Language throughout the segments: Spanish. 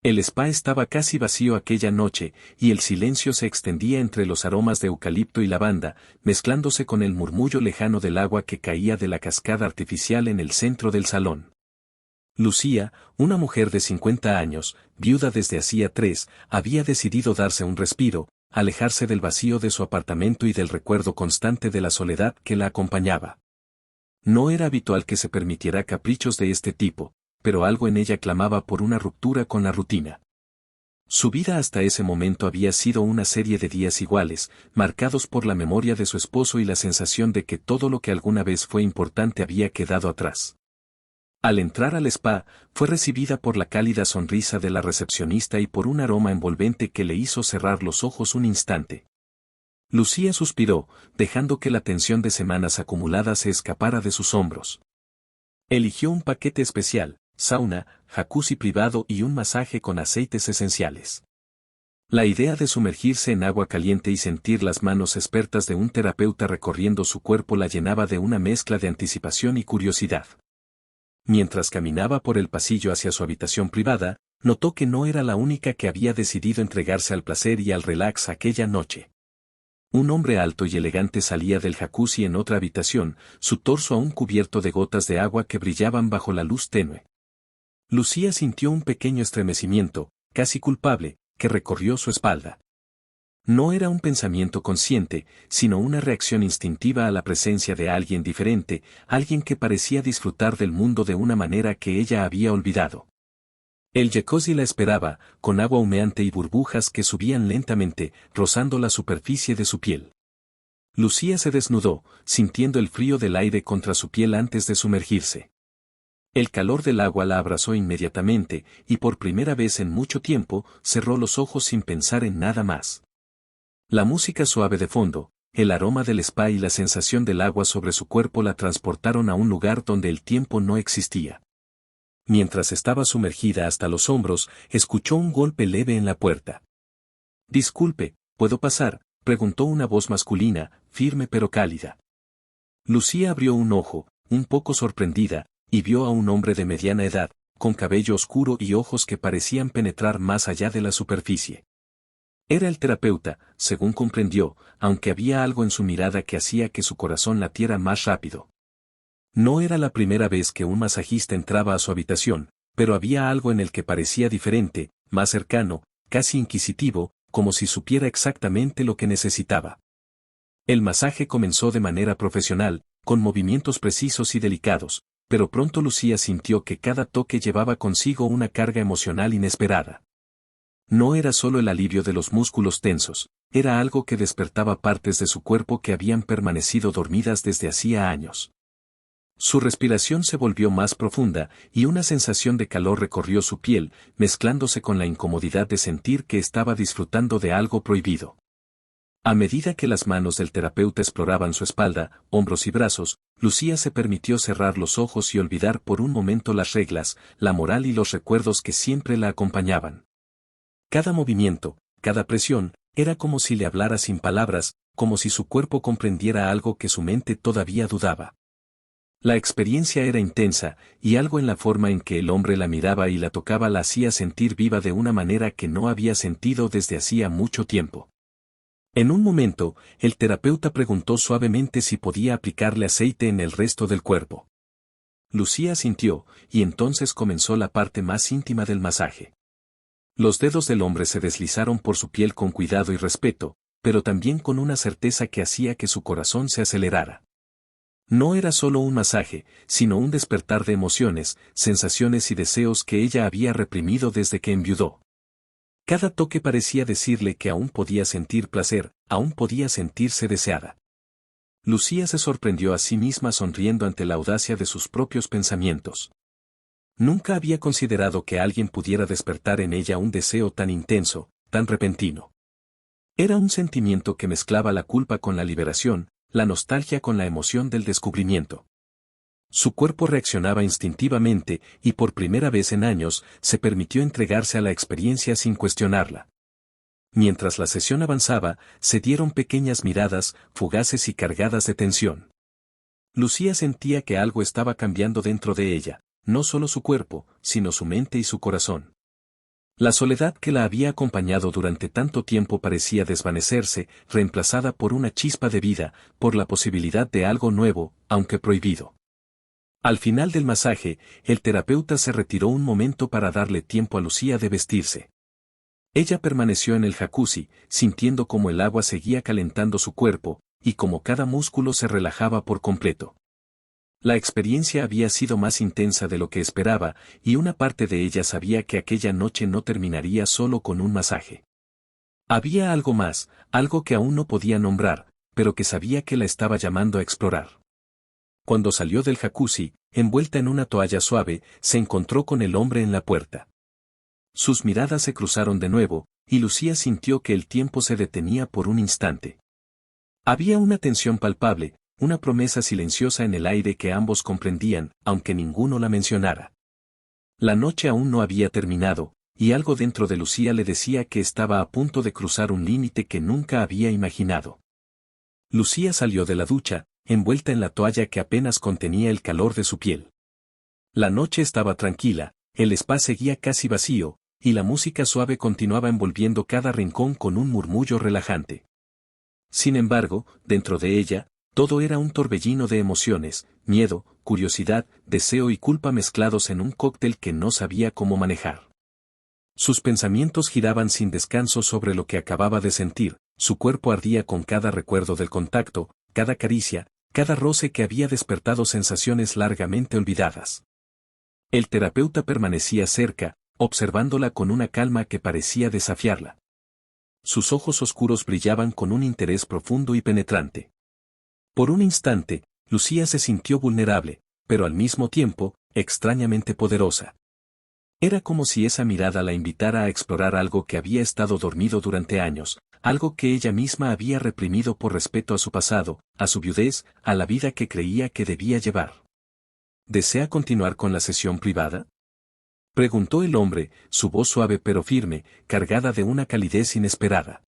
El spa estaba casi vacío aquella noche, y el silencio se extendía entre los aromas de eucalipto y lavanda, mezclándose con el murmullo lejano del agua que caía de la cascada artificial en el centro del salón. Lucía, una mujer de 50 años, viuda desde hacía 3, había decidido darse un respiro, alejarse del vacío de su apartamento y del recuerdo constante de la soledad que la acompañaba. No era habitual que se permitiera caprichos de este tipo, pero algo en ella clamaba por una ruptura con la rutina. Su vida hasta ese momento había sido una serie de días iguales, marcados por la memoria de su esposo y la sensación de que todo lo que alguna vez fue importante había quedado atrás. Al entrar al spa, fue recibida por la cálida sonrisa de la recepcionista y por un aroma envolvente que le hizo cerrar los ojos un instante. Lucía suspiró, dejando que la tensión de semanas acumuladas se escapara de sus hombros. Eligió un paquete especial, sauna, jacuzzi privado y un masaje con aceites esenciales. La idea de sumergirse en agua caliente y sentir las manos expertas de un terapeuta recorriendo su cuerpo la llenaba de una mezcla de anticipación y curiosidad. Mientras caminaba por el pasillo hacia su habitación privada, notó que no era la única que había decidido entregarse al placer y al relax aquella noche. Un hombre alto y elegante salía del jacuzzi en otra habitación, su torso aún cubierto de gotas de agua que brillaban bajo la luz tenue. Lucía sintió un pequeño estremecimiento, casi culpable, que recorrió su espalda. No era un pensamiento consciente, sino una reacción instintiva a la presencia de alguien diferente, alguien que parecía disfrutar del mundo de una manera que ella había olvidado. El jacuzzi la esperaba, con agua humeante y burbujas que subían lentamente, rozando la superficie de su piel. Lucía se desnudó, sintiendo el frío del aire contra su piel antes de sumergirse. El calor del agua la abrazó inmediatamente, y por primera vez en mucho tiempo, cerró los ojos sin pensar en nada más. La música suave de fondo, el aroma del spa y la sensación del agua sobre su cuerpo la transportaron a un lugar donde el tiempo no existía. Mientras estaba sumergida hasta los hombros, escuchó un golpe leve en la puerta. «Disculpe, ¿puedo pasar?», preguntó una voz masculina, firme pero cálida. Lucía abrió un ojo, un poco sorprendida, y vio a un hombre de mediana edad, con cabello oscuro y ojos que parecían penetrar más allá de la superficie. Era el terapeuta, según comprendió, aunque había algo en su mirada que hacía que su corazón latiera más rápido. No era la primera vez que un masajista entraba a su habitación, pero había algo en el que parecía diferente, más cercano, casi inquisitivo, como si supiera exactamente lo que necesitaba. El masaje comenzó de manera profesional, con movimientos precisos y delicados, pero pronto Lucía sintió que cada toque llevaba consigo una carga emocional inesperada. No era solo el alivio de los músculos tensos, era algo que despertaba partes de su cuerpo que habían permanecido dormidas desde hacía años. Su respiración se volvió más profunda, y una sensación de calor recorrió su piel, mezclándose con la incomodidad de sentir que estaba disfrutando de algo prohibido. A medida que las manos del terapeuta exploraban su espalda, hombros y brazos, Lucía se permitió cerrar los ojos y olvidar por un momento las reglas, la moral y los recuerdos que siempre la acompañaban. Cada movimiento, cada presión, era como si le hablara sin palabras, como si su cuerpo comprendiera algo que su mente todavía dudaba. La experiencia era intensa, y algo en la forma en que el hombre la miraba y la tocaba la hacía sentir viva de una manera que no había sentido desde hacía mucho tiempo. En un momento, el terapeuta preguntó suavemente si podía aplicarle aceite en el resto del cuerpo. Lucía asintió, y entonces comenzó la parte más íntima del masaje. Los dedos del hombre se deslizaron por su piel con cuidado y respeto, pero también con una certeza que hacía que su corazón se acelerara. No era solo un masaje, sino un despertar de emociones, sensaciones y deseos que ella había reprimido desde que enviudó. Cada toque parecía decirle que aún podía sentir placer, aún podía sentirse deseada. Lucía se sorprendió a sí misma sonriendo ante la audacia de sus propios pensamientos. Nunca había considerado que alguien pudiera despertar en ella un deseo tan intenso, tan repentino. Era un sentimiento que mezclaba la culpa con la liberación, la nostalgia con la emoción del descubrimiento. Su cuerpo reaccionaba instintivamente, y por primera vez en años, se permitió entregarse a la experiencia sin cuestionarla. Mientras la sesión avanzaba, se dieron pequeñas miradas, fugaces y cargadas de tensión. Lucía sentía que algo estaba cambiando dentro de ella, no solo su cuerpo, sino su mente y su corazón. La soledad que la había acompañado durante tanto tiempo parecía desvanecerse, reemplazada por una chispa de vida, por la posibilidad de algo nuevo, aunque prohibido. Al final del masaje, el terapeuta se retiró un momento para darle tiempo a Lucía de vestirse. Ella permaneció en el jacuzzi, sintiendo como el agua seguía calentando su cuerpo, y como cada músculo se relajaba por completo. La experiencia había sido más intensa de lo que esperaba, y una parte de ella sabía que aquella noche no terminaría solo con un masaje. Había algo más, algo que aún no podía nombrar, pero que sabía que la estaba llamando a explorar. Cuando salió del jacuzzi, envuelta en una toalla suave, se encontró con el hombre en la puerta. Sus miradas se cruzaron de nuevo, y Lucía sintió que el tiempo se detenía por un instante. Había una tensión palpable, una promesa silenciosa en el aire que ambos comprendían, aunque ninguno la mencionara. La noche aún no había terminado, y algo dentro de Lucía le decía que estaba a punto de cruzar un límite que nunca había imaginado. Lucía salió de la ducha, envuelta en la toalla que apenas contenía el calor de su piel. La noche estaba tranquila, el spa seguía casi vacío, y la música suave continuaba envolviendo cada rincón con un murmullo relajante. Sin embargo, dentro de ella, todo era un torbellino de emociones, miedo, curiosidad, deseo y culpa mezclados en un cóctel que no sabía cómo manejar. Sus pensamientos giraban sin descanso sobre lo que acababa de sentir, su cuerpo ardía con cada recuerdo del contacto, cada caricia, cada roce que había despertado sensaciones largamente olvidadas. El terapeuta permanecía cerca, observándola con una calma que parecía desafiarla. Sus ojos oscuros brillaban con un interés profundo y penetrante. Por un instante, Lucía se sintió vulnerable, pero al mismo tiempo, extrañamente poderosa. Era como si esa mirada la invitara a explorar algo que había estado dormido durante años, algo que ella misma había reprimido por respeto a su pasado, a su viudez, a la vida que creía que debía llevar. ¿Desea continuar con la sesión privada?, preguntó el hombre, su voz suave pero firme, cargada de una calidez inesperada.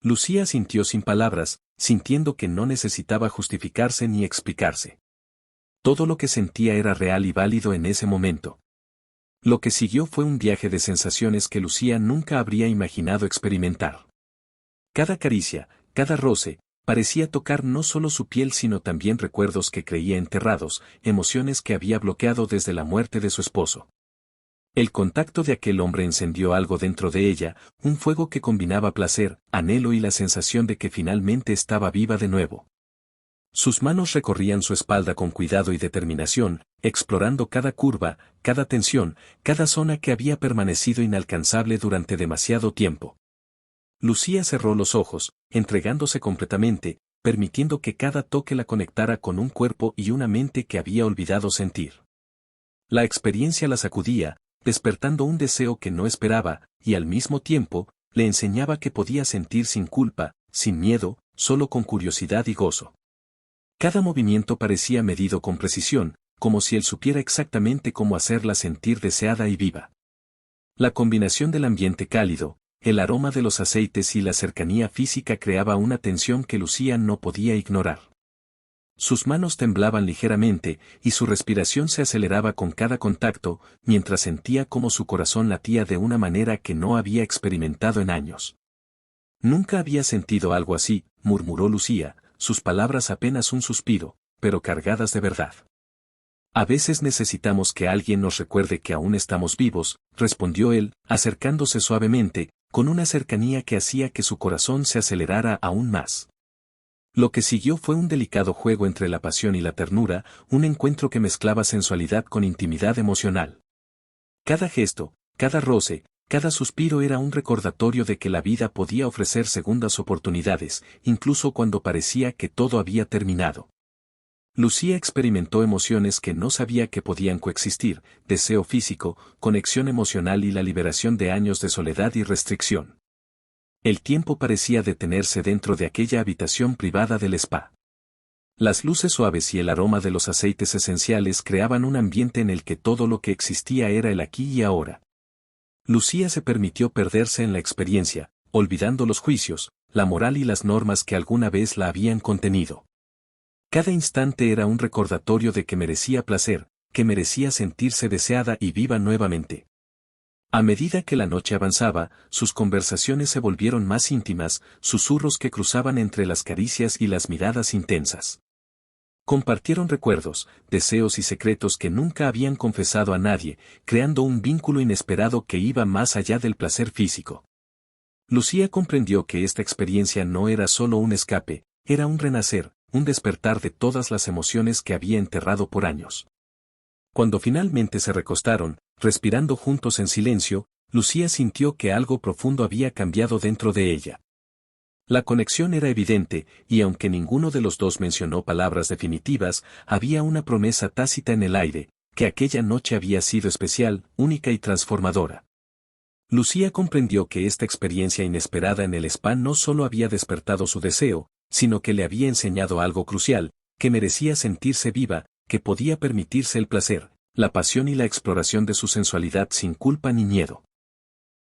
Lucía sintió sin palabras, sintiendo que no necesitaba justificarse ni explicarse. Todo lo que sentía era real y válido en ese momento. Lo que siguió fue un viaje de sensaciones que Lucía nunca habría imaginado experimentar. Cada caricia, cada roce, parecía tocar no solo su piel sino también recuerdos que creía enterrados, emociones que había bloqueado desde la muerte de su esposo. El contacto de aquel hombre encendió algo dentro de ella, un fuego que combinaba placer, anhelo y la sensación de que finalmente estaba viva de nuevo. Sus manos recorrían su espalda con cuidado y determinación, explorando cada curva, cada tensión, cada zona que había permanecido inalcanzable durante demasiado tiempo. Lucía cerró los ojos, entregándose completamente, permitiendo que cada toque la conectara con un cuerpo y una mente que había olvidado sentir. La experiencia la sacudía, despertando un deseo que no esperaba, y al mismo tiempo, le enseñaba que podía sentir sin culpa, sin miedo, solo con curiosidad y gozo. Cada movimiento parecía medido con precisión, como si él supiera exactamente cómo hacerla sentir deseada y viva. La combinación del ambiente cálido, el aroma de los aceites y la cercanía física creaba una tensión que Lucía no podía ignorar. Sus manos temblaban ligeramente, y su respiración se aceleraba con cada contacto, mientras sentía como su corazón latía de una manera que no había experimentado en años. Nunca había sentido algo así, murmuró Lucía, sus palabras apenas un suspiro, pero cargadas de verdad. A veces necesitamos que alguien nos recuerde que aún estamos vivos, respondió él, acercándose suavemente, con una cercanía que hacía que su corazón se acelerara aún más. Lo que siguió fue un delicado juego entre la pasión y la ternura, un encuentro que mezclaba sensualidad con intimidad emocional. Cada gesto, cada roce, cada suspiro era un recordatorio de que la vida podía ofrecer segundas oportunidades, incluso cuando parecía que todo había terminado. Lucía experimentó emociones que no sabía que podían coexistir, deseo físico, conexión emocional y la liberación de años de soledad y restricción. El tiempo parecía detenerse dentro de aquella habitación privada del spa. Las luces suaves y el aroma de los aceites esenciales creaban un ambiente en el que todo lo que existía era el aquí y ahora. Lucía se permitió perderse en la experiencia, olvidando los juicios, la moral y las normas que alguna vez la habían contenido. Cada instante era un recordatorio de que merecía placer, que merecía sentirse deseada y viva nuevamente. A medida que la noche avanzaba, sus conversaciones se volvieron más íntimas, susurros que cruzaban entre las caricias y las miradas intensas. Compartieron recuerdos, deseos y secretos que nunca habían confesado a nadie, creando un vínculo inesperado que iba más allá del placer físico. Lucía comprendió que esta experiencia no era solo un escape, era un renacer, un despertar de todas las emociones que había enterrado por años. Cuando finalmente se recostaron, respirando juntos en silencio, Lucía sintió que algo profundo había cambiado dentro de ella. La conexión era evidente, y aunque ninguno de los dos mencionó palabras definitivas, había una promesa tácita en el aire, que aquella noche había sido especial, única y transformadora. Lucía comprendió que esta experiencia inesperada en el spa no solo había despertado su deseo, sino que le había enseñado algo crucial, que merecía sentirse viva, que podía permitirse el placer, la pasión y la exploración de su sensualidad sin culpa ni miedo.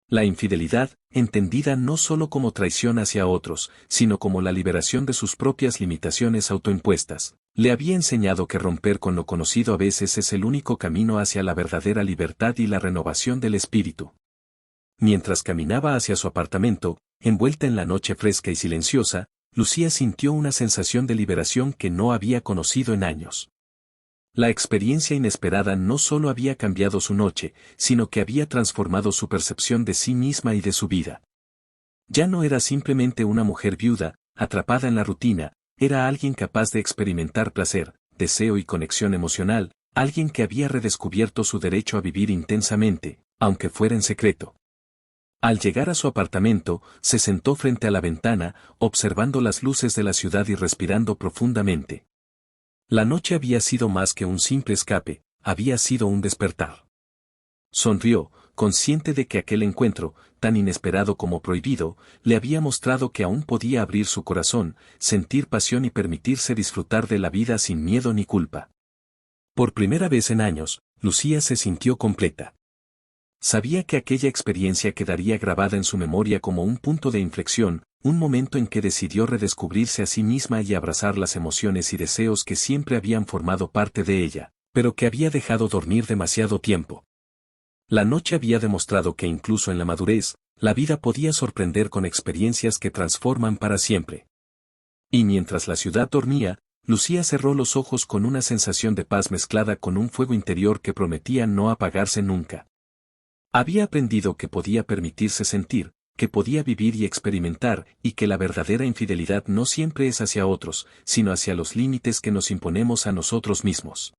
La infidelidad, entendida no solo como traición hacia otros, sino como la liberación de sus propias limitaciones autoimpuestas, le había enseñado que romper con lo conocido a veces es el único camino hacia la verdadera libertad y la renovación del espíritu. Mientras caminaba hacia su apartamento, envuelta en la noche fresca y silenciosa, Lucía sintió una sensación de liberación que no había conocido en años. La experiencia inesperada no solo había cambiado su noche, sino que había transformado su percepción de sí misma y de su vida. Ya no era simplemente una mujer viuda, atrapada en la rutina, era alguien capaz de experimentar placer, deseo y conexión emocional, alguien que había redescubierto su derecho a vivir intensamente, aunque fuera en secreto. Al llegar a su apartamento, se sentó frente a la ventana, observando las luces de la ciudad y respirando profundamente. La noche había sido más que un simple escape, había sido un despertar. Sonrió, consciente de que aquel encuentro, tan inesperado como prohibido, le había mostrado que aún podía abrir su corazón, sentir pasión y permitirse disfrutar de la vida sin miedo ni culpa. Por primera vez en años, Lucía se sintió completa. Sabía que aquella experiencia quedaría grabada en su memoria como un punto de inflexión, un momento en que decidió redescubrirse a sí misma y abrazar las emociones y deseos que siempre habían formado parte de ella, pero que había dejado dormir demasiado tiempo. La noche había demostrado que incluso en la madurez, la vida podía sorprender con experiencias que transforman para siempre. Y mientras la ciudad dormía, Lucía cerró los ojos con una sensación de paz mezclada con un fuego interior que prometía no apagarse nunca. Había aprendido que podía permitirse sentir, que podía vivir y experimentar, y que la verdadera infidelidad no siempre es hacia otros, sino hacia los límites que nos imponemos a nosotros mismos.